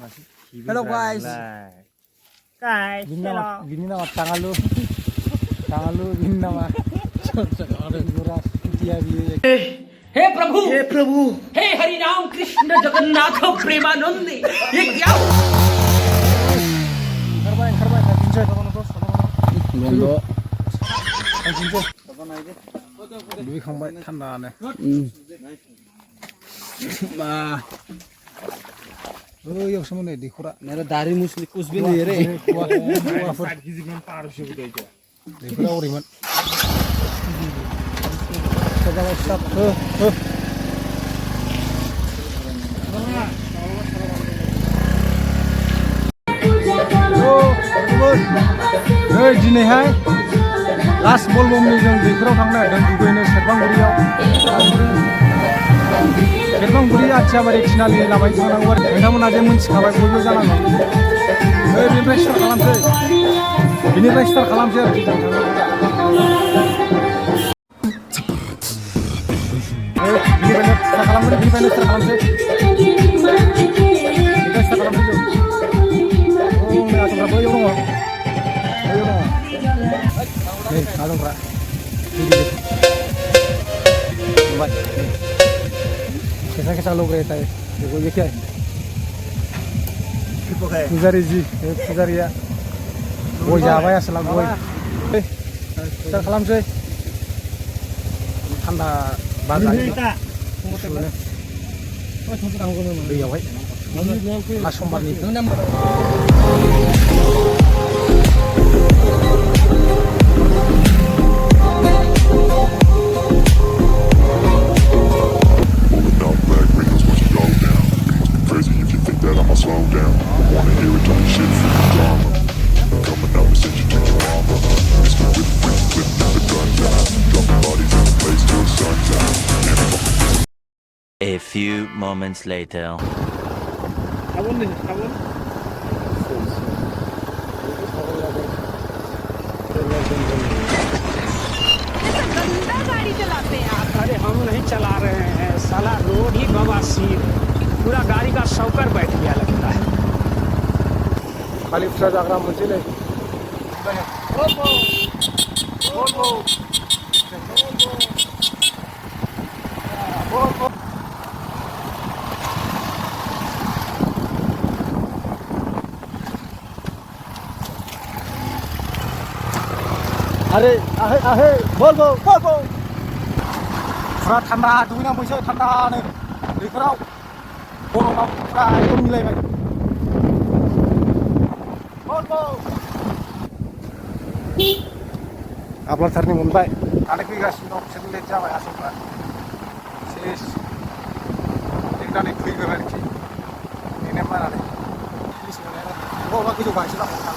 Hello guys. Guys, hello. Bini nama tangalu. Tangalu bini nama. Orang guras dia dia. हे प्रभु हे हरि राम कृष्ण जगन्नाथ प्रेमानंद ये क्या Kerbain kince kapan terus Londo. kince duit khambai thanda ne Ma, oh yok semua nih dikura मेरा दाढ़ी मुझे कुछ भी नहीं है रे. dikura uriman coba stop दिनैहाय लास्ट बलबमनि जों दैखराव थांनो नागिरदों दुगैनो सेरफांगुरि आथियाबारि थिनालि लामाजों थांनांगौ आरो नोंथांमोना जे मोनथिखाबाय बयबो जानांगौ बेनिफ्राय स्टार्ट खालामसै आरो जों बिनिफ्रायनो स्टार्ट खालामसै Alongkrak. Baik. Kita selalu kereta ya. देखो ये क्या है? पुजारी जी, पुजारी ya. वो जावा ya selalu gue. Kita खालामसै. थान्दा बाजार. दैयावहाय मा समबारनि I'ma slow down. Wanna hear it talking shit from the drama. Coming out and send you to your mama. Mr. Whip, never done down. Dropping bodies in the place till the sun's out. A few moments later. गंदा गाड़ी चलाते हैं आप। अरे हम नहीं चला रहे हैं साला रोड ही बवासीर पूरा गाड़ी का शौकर बैठ गया लगता है खाली फिसा जाग्रा मोनसे नै अरे आहे बोलबो फुरा थान्दा दुगैना फैसै थान्दानो दैखराव गरमाव फुरा एकदम मिलायबाय आब्लाथारनि मोनबाय आरो फैगासिनो दं बिसोर लेट जाबाय आसलफ्रा सेस लेटनानै फैगोन आरोखि नेना मानानै पुलिस मोननाया बबेबा गोजौ गांसो नांगौ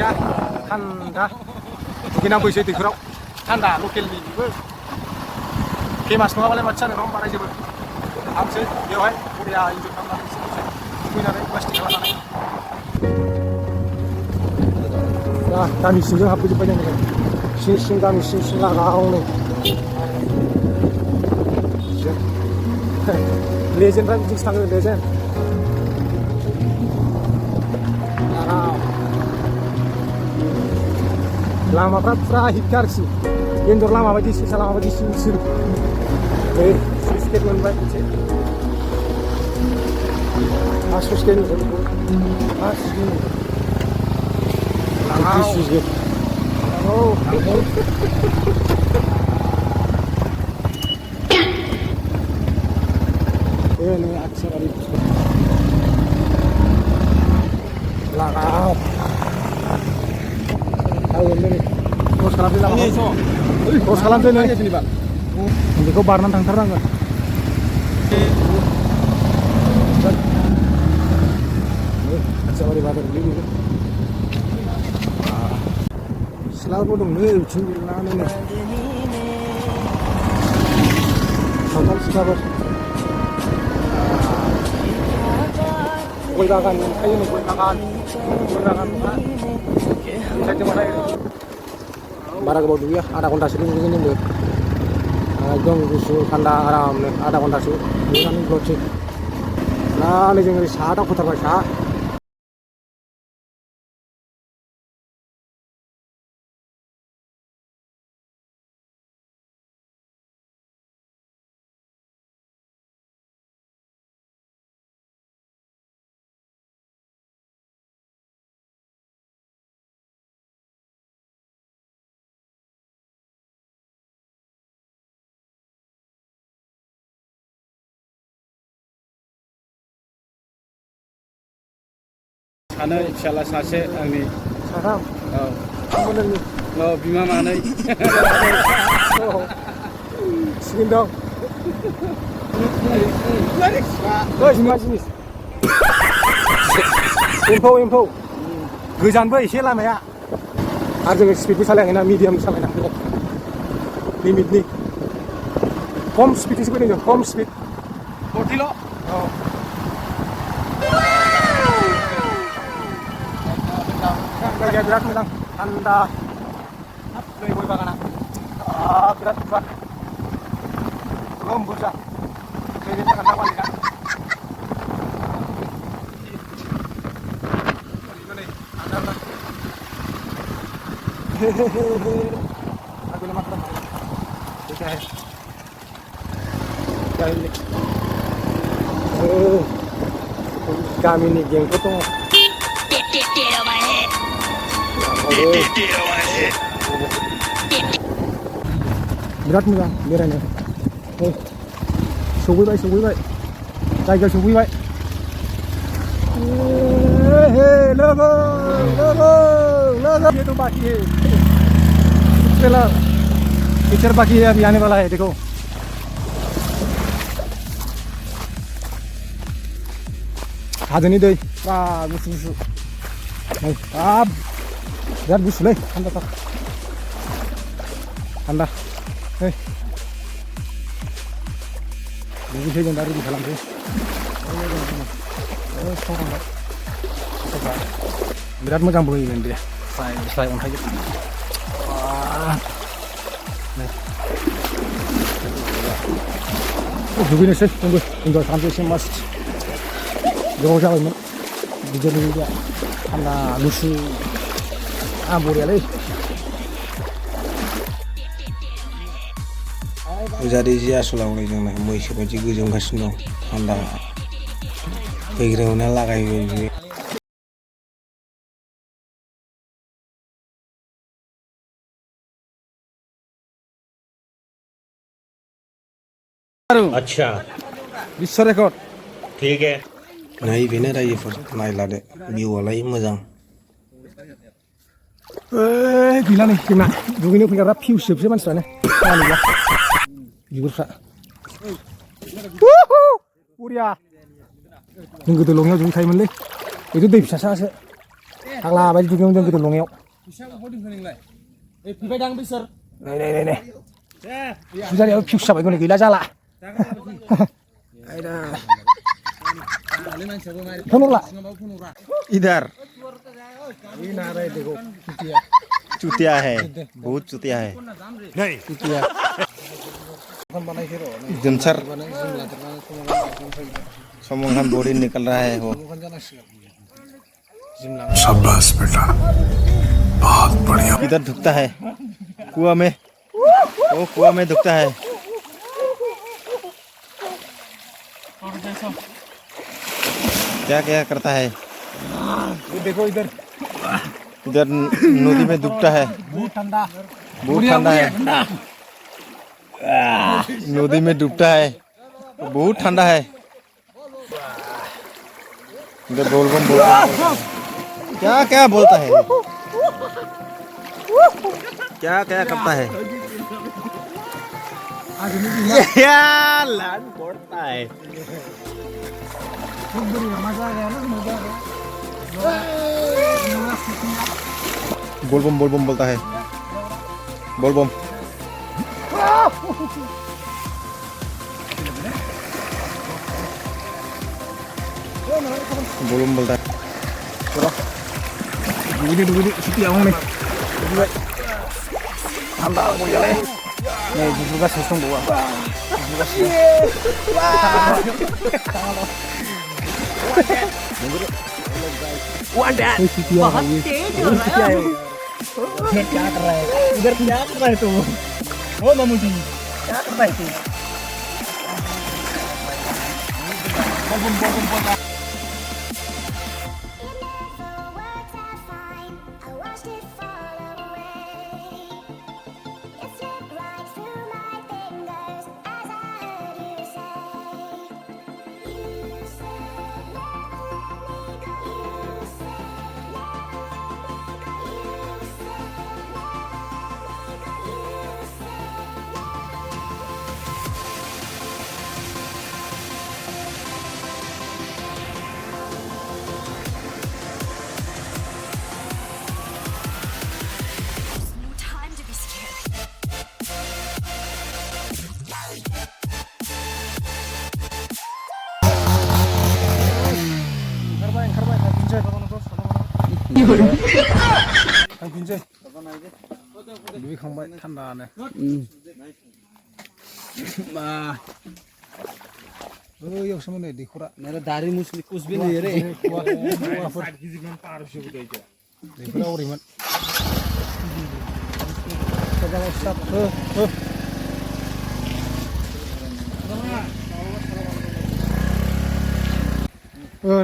दैया थान्दा दुगैनांगौसो दैफोराव थान्दा लकेलनि बेबो फेमास नङाबालाय माथो जानो नङा बानायजोबो हाबसै बेवहाय बरिया इन्जय खालामनानै एसे दुगैनानै प्लास्टिक खालामनानै गामि सिंजों हाबफैजोब्बाय जों सिं गामि सिं लागावनो लेजेन्डफ्रा बिदिसो थाङो लेजेन्ड लामाफ्रा फुरा हिटखा आरोखि इन्डर लामा बायदि सेसा लामा बायदि सिं नै सुइस गेट मोनबाय मोनसे सुइस गेट सुइस gate ini aksi dari lagaw ayo ini terus kalamnya lama terus kalamnya ini sini Pak nanti kau barang tangtarang kan aksi dari bater ini selalu dong nih cinggilan ini total sabar gol bagan kayu nih gol bagan bisa coba saya barang bawa dulu ya ada kontak sini begini nih dong gusul kanda aram nih ada kontak sini ini kan blocking nah ini jangan disahada putar baca सानै फिसाला सासे आंनि साथाम औ आंबो नोंनि औ बिमा मानै सिगोन दं ओइ मा जिनिस एम्फौ गोजानबो एसे लामाया आरो जोङो स्पिडबो सालायाखैना मिडियाम सालायनांगौ लिमिटनि खम स्पिडजोंसो फैदों जों खम स्पिड 40 औ जायगाया बिराद मोजां थान्दा नै गय बागाना बिराद गुवार गोगोम बुरजा दैनि थाखाय दा मालिकआ नै आदारना आगोल मा खालामो ठीक है गामिनि गेंफोर दङ बिराद मोजां बेरायनो सौफैबाय जायगायाव सौफैबाय लोगो ये तो बाकी है पिक्चर बाकी है अभी आने वाला है देखो हाजोनि दै गुसु गुसु नै बिराद गुसुलै थान्दा नै दुगैसै जों दा रेडि खालामसै बिराद मोजां बोहैगोन दे स्लाय अन्थाइ दुगैनोसै जोंबो इन्जय खालामसै एसे मास्ट गोबाव जाबायमोन गिदिर दुगैया थान्दा गुसु बरियालै जारि जे आसलाव जोंना मैसो बायदि गोजोमगासिनो दं थान्दा फैग्रायावनो लागायबाय अच्छा विश्व रेकर्ड ठीक है नै बेनो रायजोफोर नायलादो भिउआलाय मोजां गैला नै जोंना दुगैनो फैग्राफ्रा फिउस जोबसै मानसिफ्रानो बिगुरफ्रा बरिया जों गोदो लङायाव दुगैखायोमोनलै बेथ' दै फिसासासो फाग्ला बायदि दुगैयोमोन जों गोदो लङायाव नै फुजारियाव फिउस जाबाय गैला जाला इधर चुतिया है बहुत चुतिया है जमसर समोहन बॉडी निकल रहा है वो शाबाश बेटा बहुत बढ़िया इधर धुकता है कुआं में वो कुआं में धुकता है क्या क्या करता है देखो इधर इधर नदी में डूबता है बहुत ठंडा है नदी में डूबता है बहुत ठंडा है इधर बोलबम क्या क्या बोलता है क्या क्या करता है यार लाड पड़ता है बोलबम बोलबम बोलता है बोलबम बोलबम बोलता है दुगुनि सुति आउं नै ठंडा गयालै नै दुगुगासिनो दंबावो बहुत तेज हो रहा है क्या कर रहा है इधर क्या कर रहा है तू ओ मामूजी क्या कर रहा है तू थांफिनसै दुगैखांबाय थान्दानो बैयावसोमोन नै दैखरा दारि मुसलि कुछ भी नहीं रे दैखरा ओरैमोन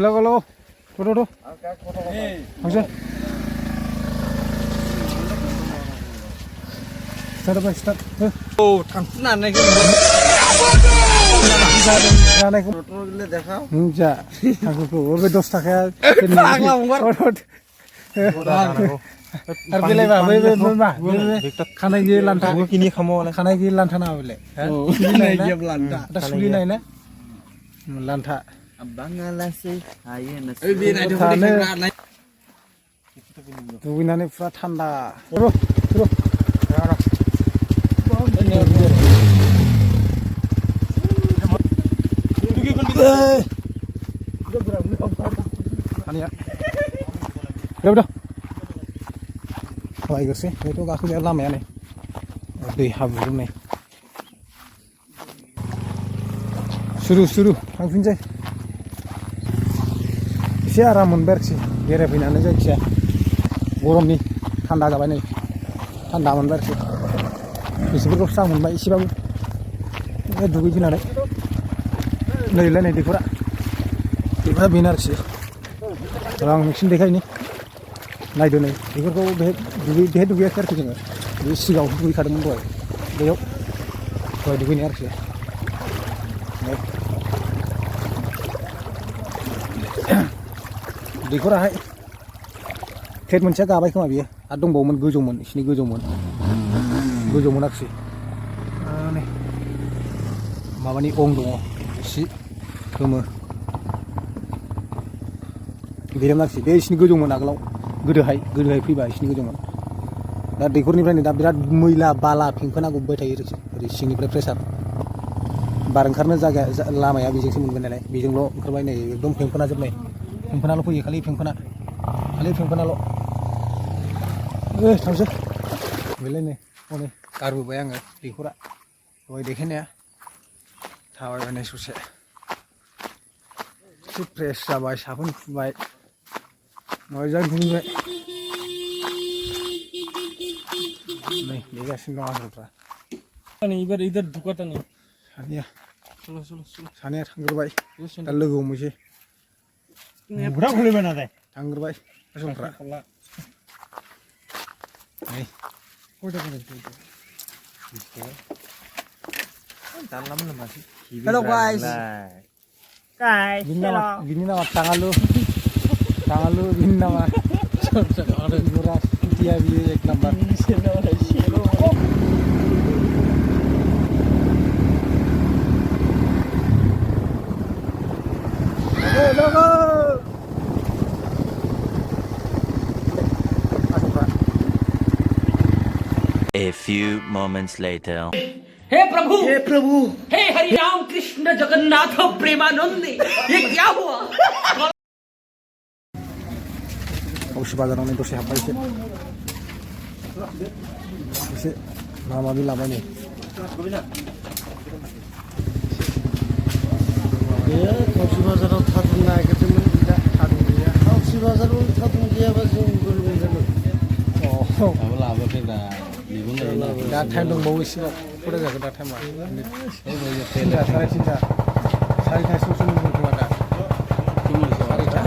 लगो लगो फोटो हांसो स्टार्ट बाय स्टार्ट ओ थांफिननानै जानायखौ टोटल देखाओ जा थांखौ बे 10 थाखाया फाग्ला हंगार आर बेलायबा बै खानाय गि लान्था किनि खामो खानाय गि लान्था ना बेले सुलिनाय गेम लान्था दा सुलिनाय ना लान्था बांगालासै हायो ना ओइ बे नायदो दुगैनानै पुरा थान्दा लायगोरसै बेथ' गाखोजाया लामाया नै दै हाब्रुजोबनाय सुरु थांफिनसै एसे आराम मोनबाय आरोखि बेरायफैनानै जायखिया गरमनि थान्दा जाबाय नै थान्दा मोनबाय आरोखि गोसोफोरखौ स्रां मोनबाय एसेबाबो दुगैफैनानै नैलाय नै दैखरा बेफोरा बेनो आरोखि आं नोंसिनो देखायनि नायदो नै बेफोरखौ बेहाय दुगैयाखै आरोखि जोङो बे सिगाङाव दुगैखादोंमोन दहाय दुगैनाय आरोखि दैखराहाय प्लेट मोनसेया गाबाय खोमा बियो आरो दंबावोमोन गोजौमोन एसेनि गोजौमोन आरोखि नै माबानि अंग दङ एसे गोमो बेनोमोन आरोखि बे एसेनि गोजौमोन आगोलाव गोदोहाय फैबा एसेनि गोजौमोन दा दैखरनिफ्रायनो दा बिराद मैला बाला फेंफोना गबबाय थायो ओरै सिंनिफ्राय प्रेसार बार ओंखारनो जायगा लामाया बेजोंसो मोनगोन नालाय बेजोंल' ओंखारबाय नै एकदम फेंफोना जोबनाय फेंफोनाल' फैयो खालि फेंफोनाल' थांसै बेलाय नै हनै गारबोबाय आङो दैखरा दहाय देखायनाया थाबायबाय ससे एसे फ्रेस जाबाय साफोन फुबाय मोजां दुगैबाय नै देगासिनो दं आसलफ्रा इधर दुकाता नहीं सानैया थांग्रोबाय दा लोगो हमहैसै बुरा खुलिबाय ना दे थांग्रोबाय आसलफ्रा नै Hello guys. Guys, Bini nama Tangalu bini nama murah dia ek number A few moments later. हे प्रभु हे हरि राम कृष्ण जगन्नाथ प्रेमानंद ये क्या हुआ Kausi bazaराव नै दसे हाबबाय एसे माबा माबि लाबाय नै Kausi बाजाराव थादुं नागिरदोंमोन दा थादुं गैया Kausi बाजाराव थादुं गैयाबा जों बोरै मोनगोन माबा लाबोखै दा टाइम दंबावो एसेबाव फुरा जागोन दा टाइमा तिनथा साराय तिनथा सारिथासोआवसो मोनगोन खोमा दा सारिथा